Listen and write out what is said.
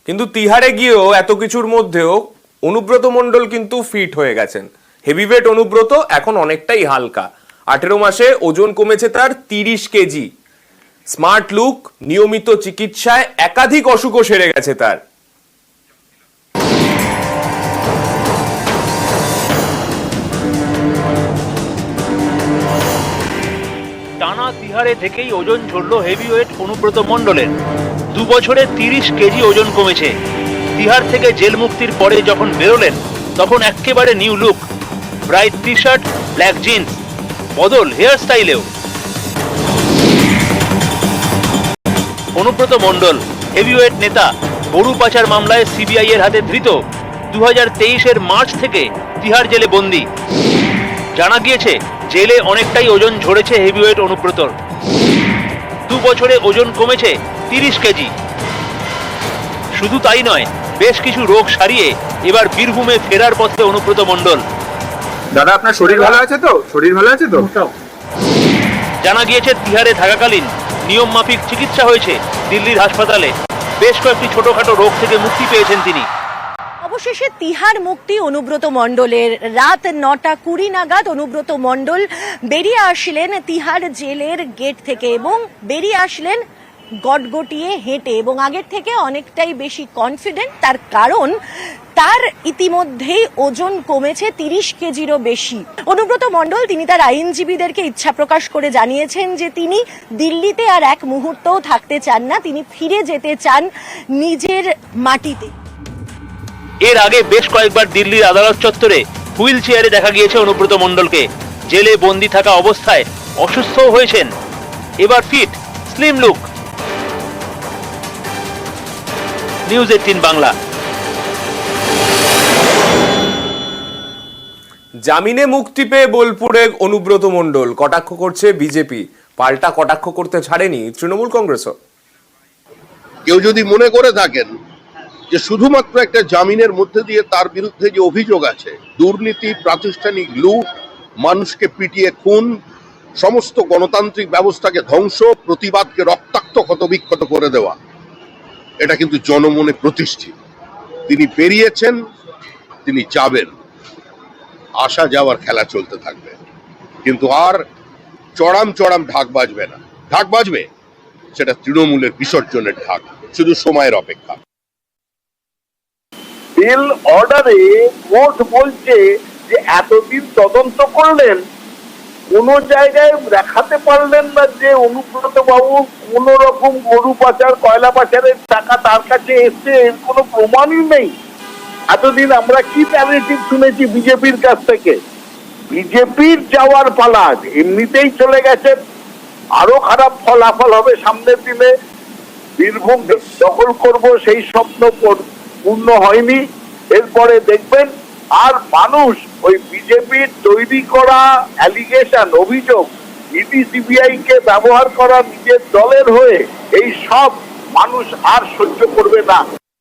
কিন্তু তিহারে গিয়েও এত কিছুর মধ্যেও অনুব্রত মণ্ডল কিন্তু ফিট হয়ে গেছেন। হেভিওয়েট অনুব্রত এখন অনেকটাই হালকা। 18 মাসে ওজন কমেছে তার 30 কেজি। স্মার্ট লুক, নিয়মিত চিকিৎসায় একাধিক অসুখও সেরে গেছে তার। টানা তিহারে থেকেই ওজন ঝরল হেভিওয়েট অনুব্রত মণ্ডলের। 2 বছরে 30 কেজি ওজন কমেছে। তিহার থেকে জেল মুক্তির পরে যখন বেরোলেন তখন একেবারে new look. Bright T shirt, black jeans, বদল হেয়ার স্টাইলেও। অনুব্রত মণ্ডল হেভিওয়েট নেতা, গরু পাচার মামলায় সিবিআই এর হাতে ধৃত। 2023-এর মার্চ থেকে তিহার জেলে বন্দী। জানা গিয়েছে জেলে অনেকটাই ওজন ঝরেছে হেভিওয়েট অনুব্রতর। 2 বছরে ওজন কমেছে 30 কেজি। শুধু তাই নয়, বেশ কিছু রোগ সারিয়ে এবার বীরভূমে ফেরার পথে অনুব্রত মণ্ডল। দাদা, আপনার শরীর ভালো আছে তো? শরীর ভালো আছে তো? জানা গিয়েছে তিহারে থাকাকালীন নিয়ম মাফিক চিকিৎসা হয়েছে দিল্লির হাসপাতালে। বেশ কয়েকটি ছোটখাটো রোগ থেকে মুক্তি পেয়েছেন তিনি। অবশেষে তিহার মুক্তি অনুব্রত মণ্ডলের। রাত 9:20 নাগাদ অনুব্রত মণ্ডল বেরিয়ে আসলেন তিহার জেলের গেট থেকে এবং বেরিয়ে আসলেন গটগটিয়ে হেঁটে এবং আগের থেকে অনেকটাই বেশি কনফিডেন্ট। তার কারণ তার ইতিমধ্যেই ওজন কমেছে 30 কেজিরও বেশি। অনুব্রত মণ্ডল তিনি তার আইনজীবীদেরকে ইচ্ছা প্রকাশ করে জানিয়েছেন যে তিনি দিল্লিতে আর এক মুহূর্তও থাকতে চান না, তিনি ফিরে যেতে চান নিজের মাটিতে। এর আগে বেশ কয়েকবার দিল্লির আদালত চত্বরে হুইল চেয়ারে দেখা গিয়েছে অনুব্রত মণ্ডলকে। জেলে বন্দী থাকা অবস্থায় অসুস্থও হয়েছেন। এবার fit, slim look. News 18 Bangla. জামিনে মুক্তি পেয়ে বোলপুরে অনুব্রত মণ্ডল কটাক্ষ করছে বিজেপি। পাল্টা কটাক্ষ করতে ছাড়েনি তৃণমূল কংগ্রেসও। কেউ যদি মনে করে থাকেন যে শুধুমাত্র একটা জামিনের মধ্যে দিয়ে তার বিরুদ্ধে যে অভিযোগ আছে, দুর্নীতি, প্রাতিষ্ঠানিক লুট, মানুষকে পিটিয়ে খুন, সমস্ত গণতান্ত্রিক ব্যবস্থাকে ধ্বংস, প্রতিবাদকে রক্তাক্ত ক্ষতবিক্ষত করে দেওয়া, এটা কিন্তু জনমনে প্রতিষ্ঠিত। তিনি বেরিয়েছেন, তিনি যাবেন, আসা যাওয়ার খেলা চলতে থাকবে, কিন্তু আর চড়াম চড়াম ঢাক বাজবে না। ঢাক বাজবে সেটা তৃণমূলের বিসর্জনের ঢাক, শুধু সময়ের অপেক্ষা। বেল অর্ডারে কোর্ট বলছে যে এতদিন তদন্ত করলেন, কোন জায়গায় দেখাতে পারলেন না যে অনুব্রত বাবু কোন রকম গরু পাচার, কয়লা পাচারের টাকা তার কাছে এসছে, এর কোনো প্রমাণই নেই। এতদিন আমরা কি ন্যারেটিভ শুনেছি বিজেপির কাছ থেকে? বিজেপির যাওয়ার পালা, এমনিতেই চলে গেছেন, আরো খারাপ ফলাফল হবে সামনের দিনে। বীরভূম দখল করব সেই স্বপ্ন পূর্ণ হয়নি। এরপরে দেখবেন আর মানুষ ওই বিজেপির তৈরি করা অ্যালিগেশন, অভিযোগ, ইডি সিবিআই কে ব্যবহার করা নিজের দলের হয়ে, এই সব মানুষ আর সহ্য করবে না।